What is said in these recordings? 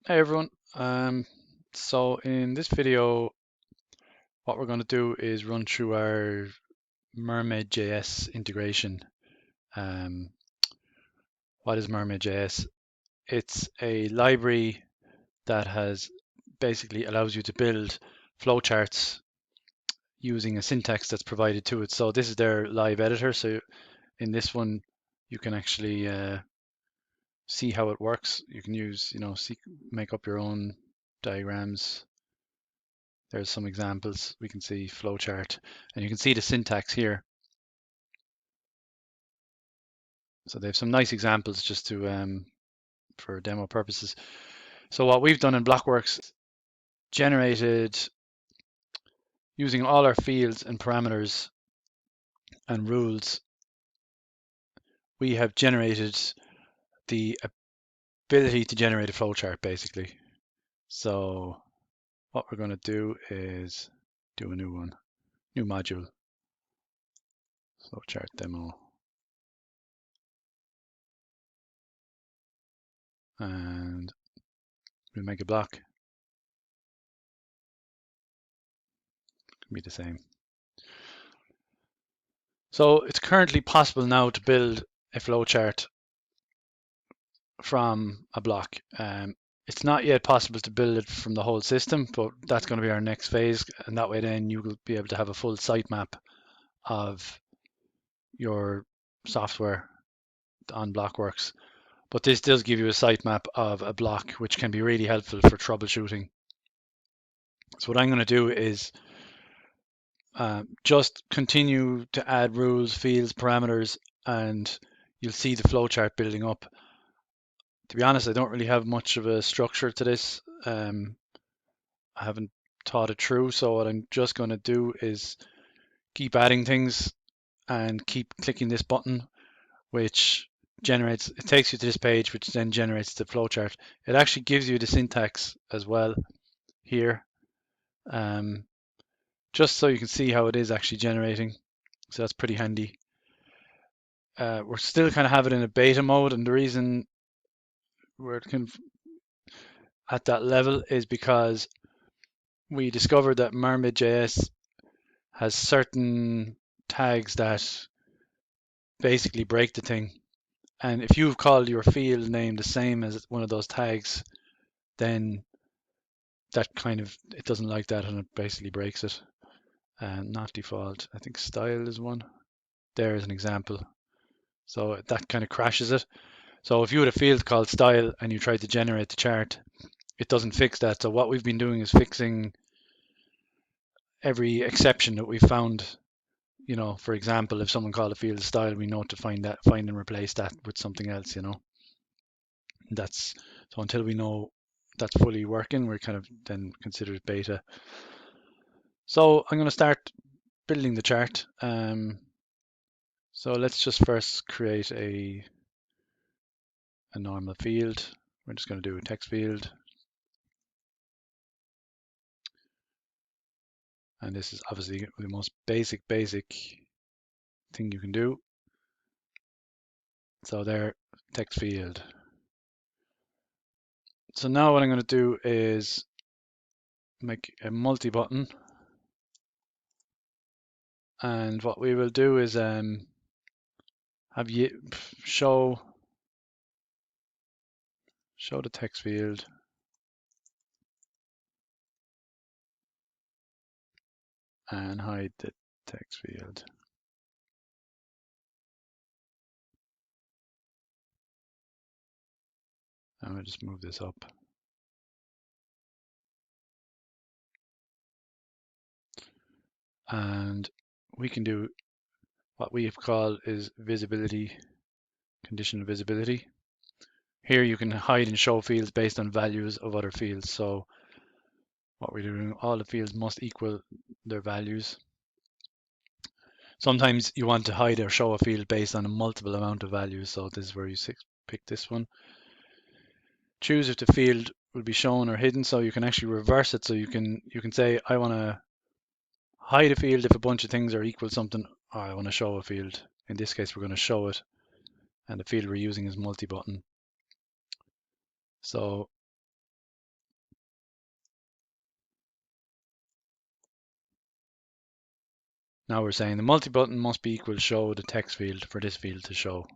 Hey everyone. So in this video, what we're going to do is run through our Mermaid JS integration. Um, what is Mermaid JS? It's a library that has basically allows you to build flowcharts using a syntax that's provided to it. So this is their live editor. So in this one, you can actually see how it works. You can use, make up your own diagrams. There's some examples. We can see flowchart, and you can see the syntax here. So they have some nice examples just to for demo purposes. So what we've done in Blockworks, generated using all our fields and parameters and rules, we have generated the ability to generate a flowchart basically. So what we're going to do is do a new one, new module, flowchart demo. And we'll make a block. Can be the same. So it's currently possible now to build a flowchart from a block. It's not yet possible to build it from the whole system, but that's going to be our next phase. And that way then you will be able to have a full sitemap of your software on Blockworks. But this does give you a sitemap of a block, which can be really helpful for troubleshooting. So what I'm going to do is just continue to add rules, fields, parameters, and you'll see the flowchart building up. To be honest, I don't really have much of a structure to this. I haven't thought it through, so what I'm just going to do is keep adding things and keep clicking this button, which generates, it takes you to this page, which then generates the flowchart. It actually gives you the syntax as well here, just so you can see how it is actually generating. So that's pretty handy. We're still kind of have it in a beta mode, and the reason we're kind of at that level is because we discovered that Mermaid JS has certain tags that basically break the thing. And if you've called your field name the same as one of those tags, then that kind of, it doesn't like that and it basically breaks it. Not default. I think style is one. There is an example. So that kind of crashes it. So if you had a field called style and you tried to generate the chart, it doesn't fix that. So what we've been doing is fixing every exception that we found. For example, if someone called a field style, we know to find and replace that with something else. That's so until we know that's fully working, we're kind of then considered beta. So I'm going to start building the chart. So let's just first create a normal field. We're just going to do a text field. And this is obviously the most basic thing you can do. So there, text field. So now what I'm going to do is make a multi-button. And what we will do is have you show the text field. And hide the text field. And we'll just move this up. And we can do what we have called is visibility, conditional visibility. Here you can hide and show fields based on values of other fields. So what we're doing, all the fields must equal their values. Sometimes you want to hide or show a field based on a multiple amount of values. So this is where you pick this one. Choose if the field will be shown or hidden. So you can actually reverse it. So you can say, I want to hide a field if a bunch of things are equal something, or I want to show a field. In this case, we're going to show it. And the field we're using is multi-button. So Now we're saying the multi-button must be equal show the text field for this field to show.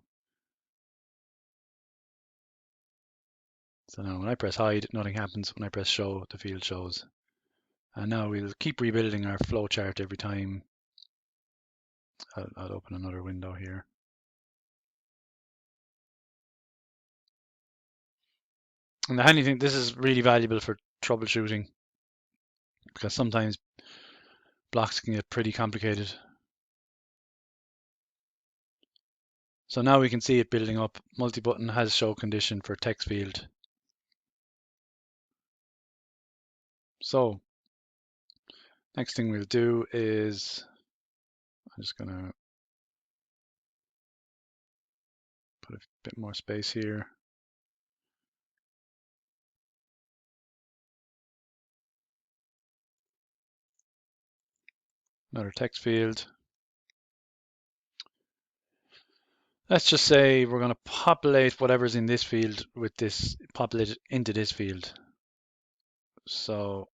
So now when I press hide, nothing happens. When I press show, the field shows. And now we'll keep rebuilding our flowchart every time. I'll open another window here. And the handy thing, this is really valuable for troubleshooting because sometimes blocks can get pretty complicated. So now we can see it building up. Multi-button has show condition for text field. So next thing we'll do is, I'm just gonna put a bit more space here. Another text field. Let's just say we're going to populate whatever's in this field with this, populate it into this field. So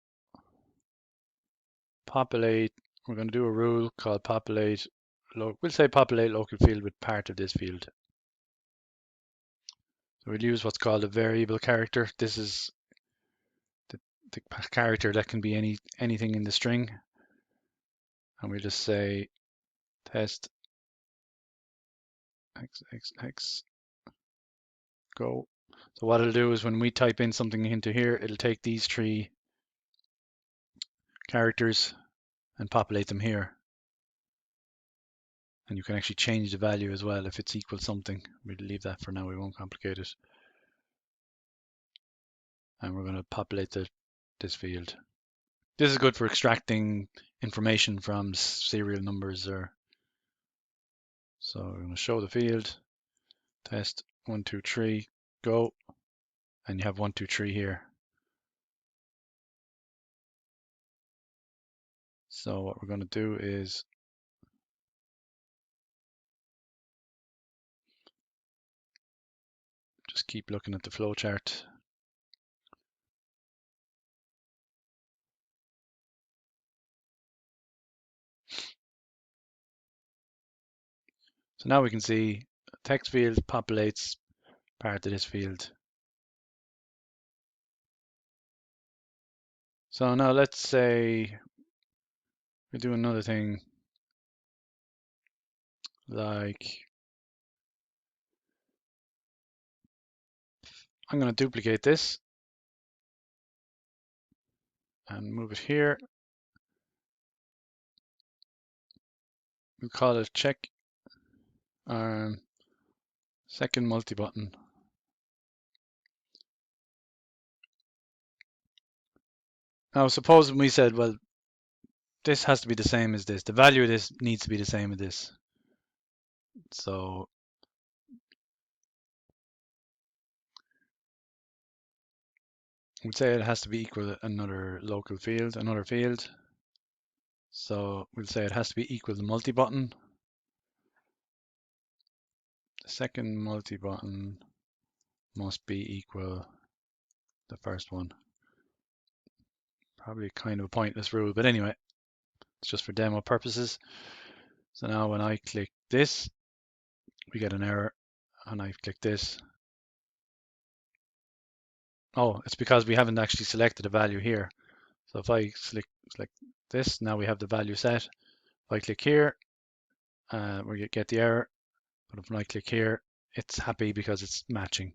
populate, we're going to do a rule called populate, we'll say populate local field with part of this field. So we'll use what's called a variable character. This is the character that can be anything in the string. And we just say test x go. So what it'll do is when we type in something into here, it'll take these three characters and populate them here. And you can actually change the value as well if it's equal something. We'll leave that for now, we won't complicate it. And we're going to populate this field. This is good for extracting information from serial numbers. So we're going to show the field, test 1, 2, 3, go, and you have 1, 2, 3 here. So what we're going to do is just keep looking at the flowchart. So now we can see text field populates part of this field. So now let's say we do another thing like, I'm going to duplicate this and move it here. We'll call it check second multi-button. Now suppose we said, well, this has to be the same as this. The value of this needs to be the same as this. So we'd say it has to be equal to another local field, another field. So we'll say it has to be equal to multi-button. The second multi-button must be equal to the first one. Probably kind of a pointless rule, but anyway, it's just for demo purposes. So now when I click this, we get an error, and I click this. Oh, it's because we haven't actually selected a value here. So if I select this, now we have the value set. If I click here, we get the error. But if I click here, it's happy because it's matching.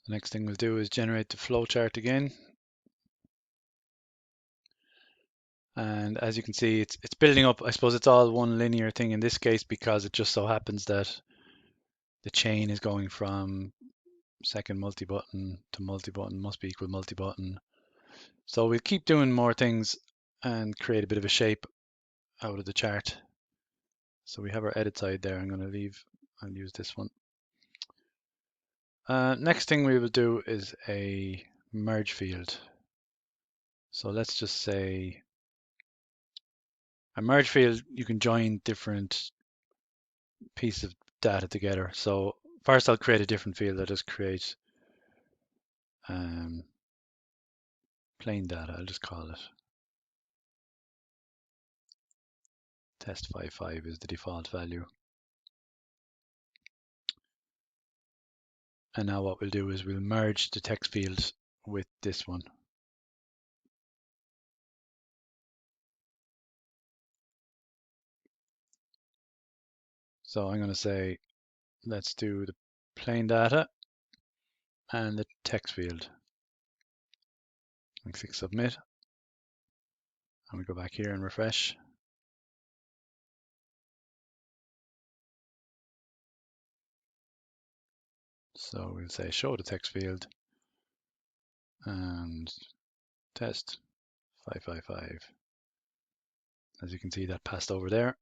The next thing we'll do is generate the flowchart again. And as you can see, it's building up. I suppose it's all one linear thing in this case because it just so happens that the chain is going from second multi-button to multi-button must be equal multi-button. So we'll keep doing more things and create a bit of a shape out of the chart. So we have our edit side there. I'm going to leave and use this one. Next thing we will do is a merge field. So let's just say a merge field, you can join different pieces of data together. So first I'll create a different field. I'll just create plain data, I'll just call it. Test 55 is the default value. And now what we'll do is we'll merge the text fields with this one. So I'm going to say, let's do the plain data and the text field. And click submit. And we go back here and refresh. So we'll say show the text field and test 555. As you can see, that passed over there.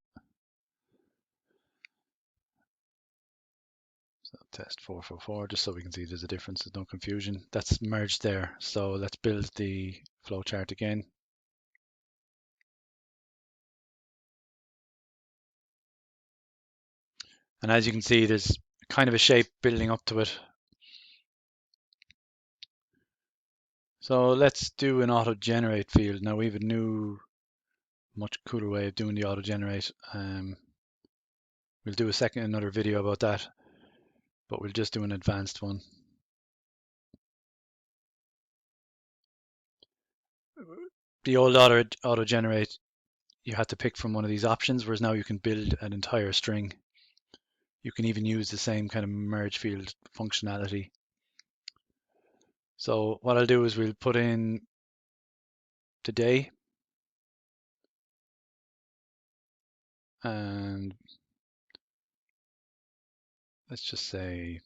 So test 444, just so we can see there's a difference, there's no confusion. That's merged there. So let's build the flowchart again. And as you can see, there's kind of a shape building up to it. So let's do an auto generate field. Now we have a new, much cooler way of doing the auto generate. We'll do another video about that, but we'll just do an advanced one. The old auto generate, you had to pick from one of these options, whereas now you can build an entire string. You can even use the same kind of merge field functionality. So what I'll do is we'll put in the day and let's just say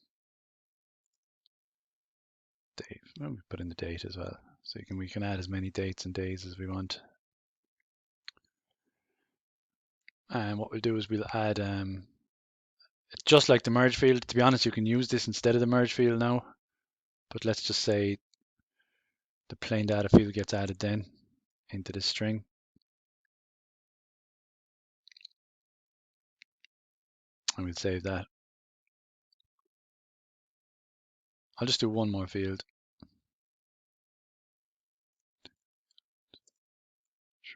date. Well, we put in the date as well, so we can add as many dates and days as we want. And what we'll do is we'll add just like the merge field. To be honest, you can use this instead of the merge field now, but let's just say the plain data field gets added then into this string. And we'll save that. I'll just do one more field.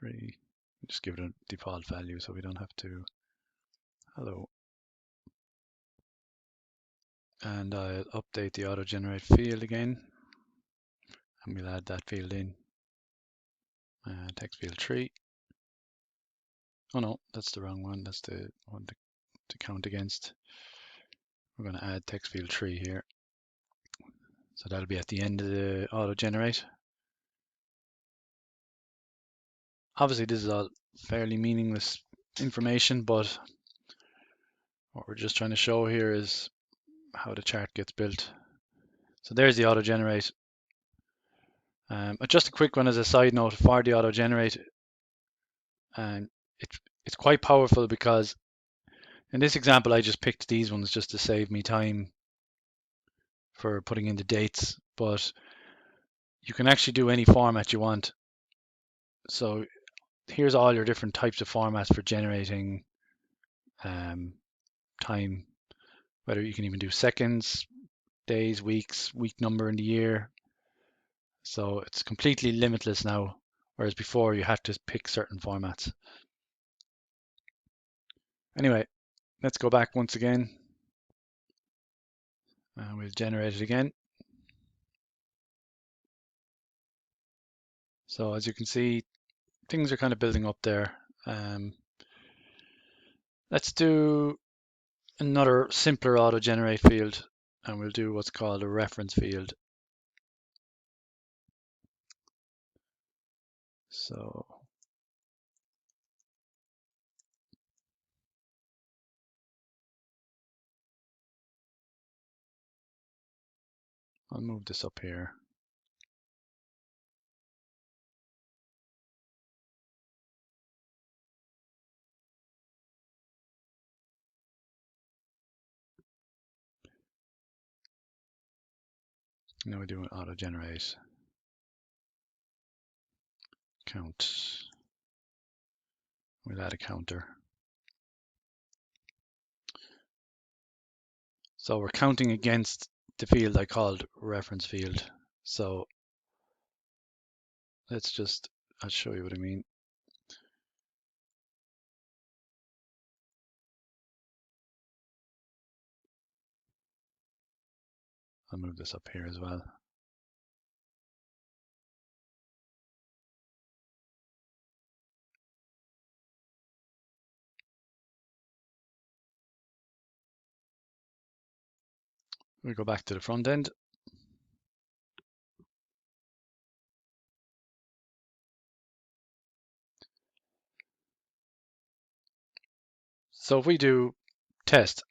3. Just give it a default value so we don't have to. Hello. And I'll update the auto generate field again. And we'll add that field in. Text field 3. Oh no, that's the wrong one. That's the one to count against. We're going to add text field 3 here. So that'll be at the end of the auto generate. Obviously this is all fairly meaningless information, but what we're just trying to show here is how the chart gets built. So there's the auto generate. Just a quick one as a side note for the auto generate. It's quite powerful because in this example I just picked these ones just to save me time for putting in the dates, but you can actually do any format you want. So here's all your different types of formats for generating time, whether you can even do seconds, days, weeks, week number in the year. So it's completely limitless now, whereas before you had to pick certain formats. Anyway, let's go back once again. We'll generate it again. So as you can see, things are kind of building up there. Let's do another simpler auto generate field, and we'll do what's called a reference field. So I'll move this up here. Now we do an auto generate count. We'll add a counter. So we're counting against the field I called reference field. So I'll show you what I mean. I'll move this up here as well. We go back to the front end. So if we do test,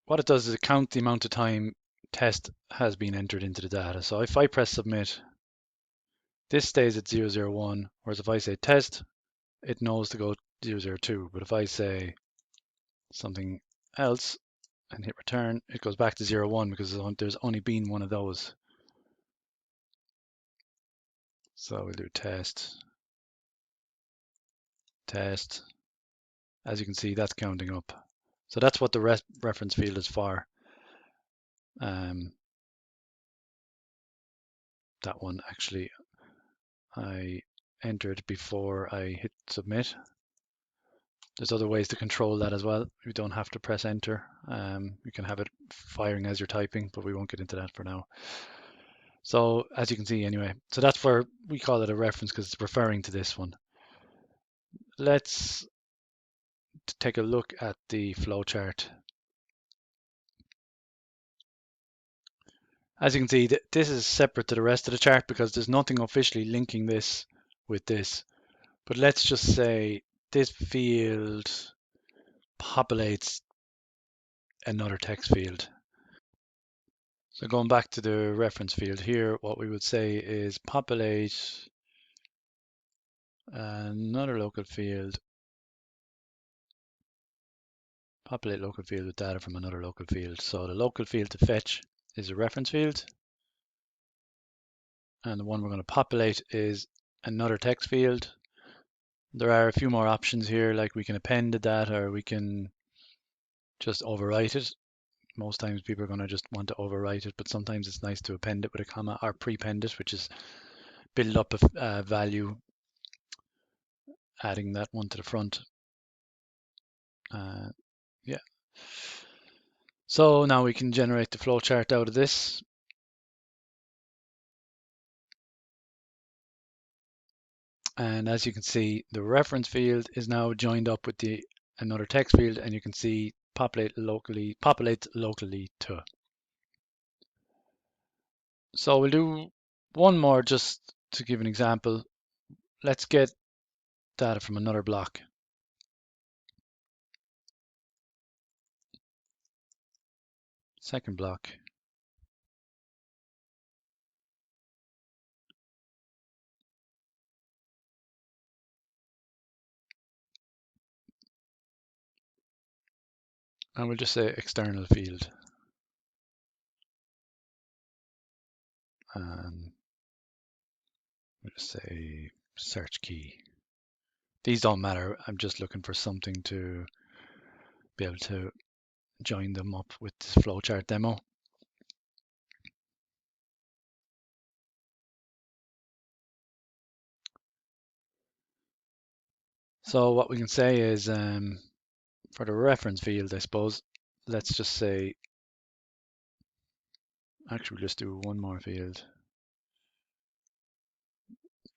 what it does is it counts the amount of time test has been entered into the data. So if I press submit, this stays at 001, whereas if I say test, it knows to go 002. But if I say something else and hit return, it goes back to 01 because there's only been one of those. So we'll do test. As you can see, that's counting up. So that's what the reference field is for. That one actually I entered before I hit submit. There's other ways to control that as well. You don't have to press enter. You can have it firing as you're typing, but we won't get into that for now. So as you can see anyway, so that's where we call it a reference because it's referring to this one. Let's take a look at the flowchart. As you can see, this is separate to the rest of the chart because there's nothing officially linking this with this. But let's just say this field populates another text field. So going back to the reference field here, what we would say is populate another local field, populate local field with data from another local field. So the local field to fetch is a reference field, and the one we're going to populate is another text field. There are a few more options here, like we can append the data or we can just overwrite it. Most times people are going to just want to overwrite it, but sometimes it's nice to append it with a comma or prepend it, which is build up a value, adding that one to the front. Yeah. So now we can generate the flowchart out of this. And as you can see, the reference field is now joined up with the another text field, and you can see populates locally to. So we'll do one more just to give an example. Let's get data from another block. Second block. And we'll just say external field. And we'll just say search key. These don't matter. I'm just looking for something to be able to join them up with this flowchart demo. So what we can say is for the reference field, I suppose, let's just say, actually we'll just do one more field,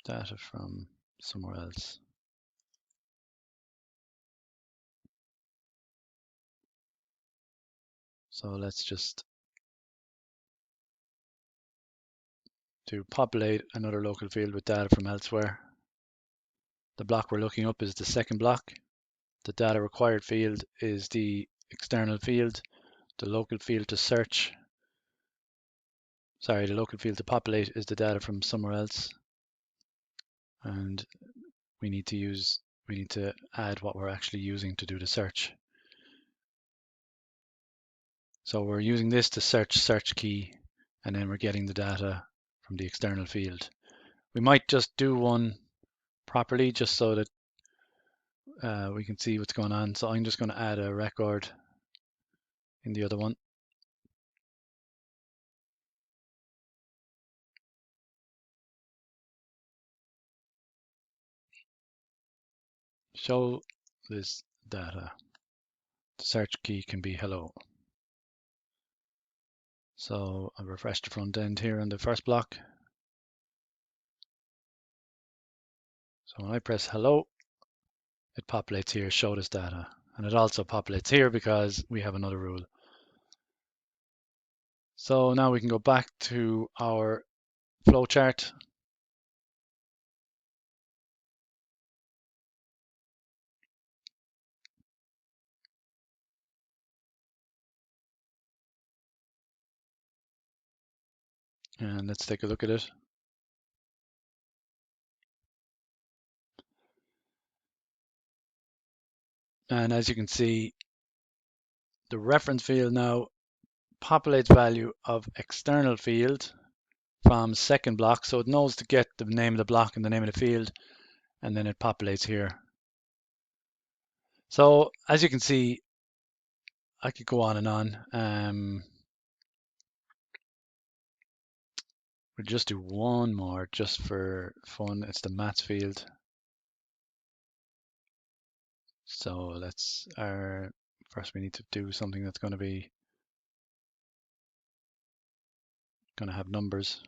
data from somewhere else. So let's just do populate another local field with data from elsewhere. The block we're looking up is the second block. The data required field is the external field. The local field to search, the local field to populate is the data from somewhere else. And we need to add what we're actually using to do the search. So we're using this to search key, and then we're getting the data from the external field. We might just do one properly just so that we can see what's going on. So I'm just going to add a record in the other one. show this data. The search key can be hello. So I'll refresh the front end here on the first block. So when I press hello, it populates here, show this data. And it also populates here because we have another rule. So now we can go back to our flowchart. And let's take a look at it. And as you can see, the reference field now populates value of external field from second block. So it knows to get the name of the block and the name of the field, and then it populates here. So as you can see, I could go on and on. We'll just do one more just for fun. It's the maths field. So let's first we need to do something that's going to have numbers.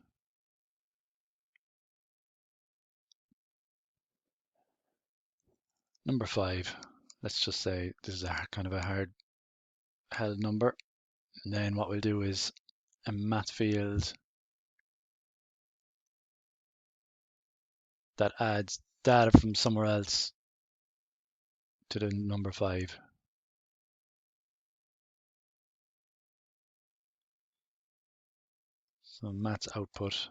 Number 5. Let's just say this is a kind of a hard held number. And then what we'll do is a math field that adds data from somewhere else to the number 5. So maths output.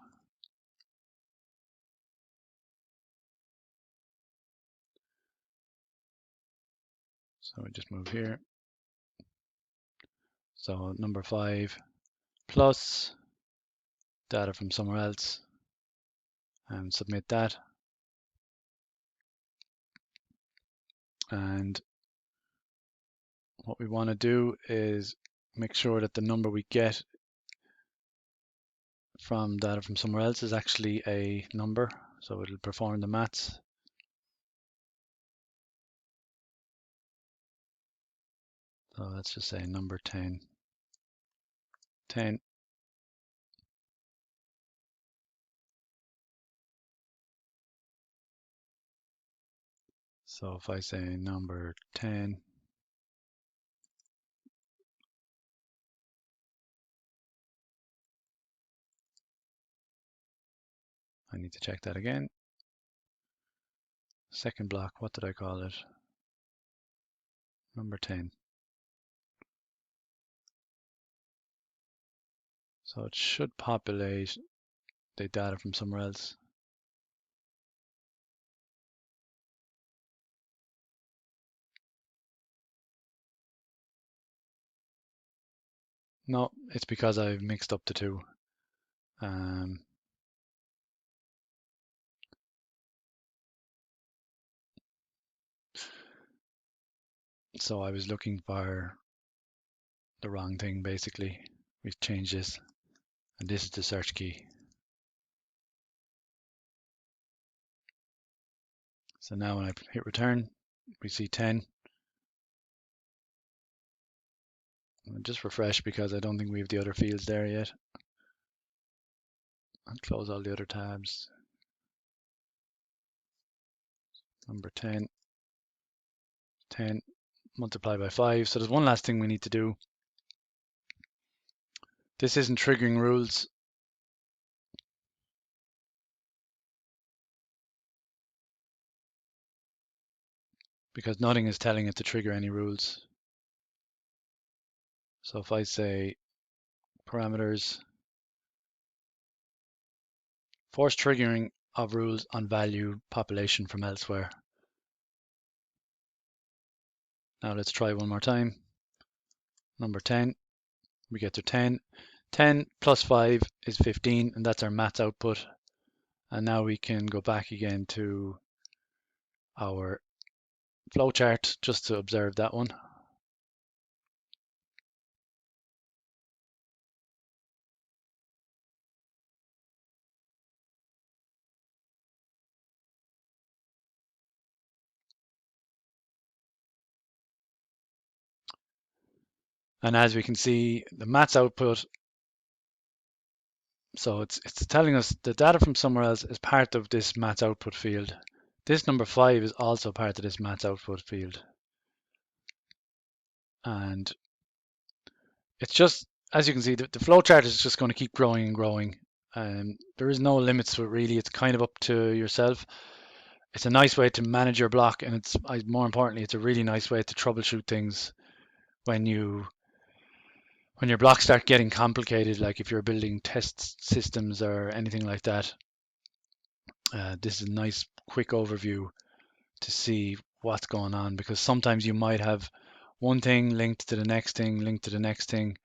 So we just move here. So number 5 plus data from somewhere else, and submit that. And what we want to do is make sure that the number we get from data from somewhere else is actually a number, so it'll perform the maths. So let's just say number 10. 10. So if I say number 10, I need to check that again. Second block, what did I call it? Number 10. So it should populate the data from somewhere else. No, it's because I've mixed up the two. So I was looking for the wrong thing basically. We've changed this, and this is the search key. So now when I hit return, we see 10. I'll just refresh because I don't think we have the other fields there yet. I'll close all the other tabs. Number 10, 10 multiplied by 5. So there's one last thing we need to do. This isn't triggering rules. Because nothing is telling it to trigger any rules. So if I say parameters, force triggering of rules on value population from elsewhere. Now let's try one more time. Number 10, we get to 10. 10 plus 5 is 15, and that's our maths output. And now we can go back again to our flowchart just to observe that one. And as we can see, the maths output, so it's telling us the data from somewhere else is part of this maths output field. This number 5 is also part of this maths output field. And it's just, as you can see, the flowchart is just going to keep growing and growing. There is no limits to it really. It's kind of up to yourself. It's a nice way to manage your block, and it's more importantly, it's a really nice way to troubleshoot things when your blocks start getting complicated, like if you're building test systems or anything like that. This is a nice quick overview to see what's going on, because sometimes you might have one thing linked to the next thing, linked to the next thing,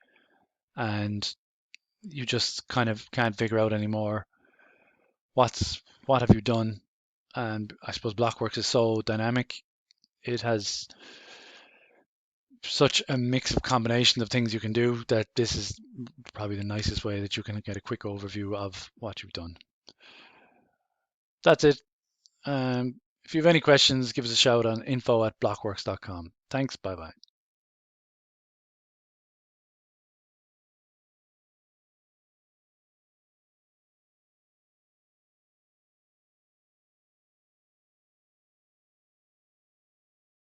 and you just kind of can't figure out anymore what have you done. And I suppose Blockworks is so dynamic. It has such a mix of combinations of things you can do that this is probably the nicest way that you can get a quick overview of what you've done. That's it. If you have any questions, give us a shout on info@blockworks.com. Thanks. Bye bye.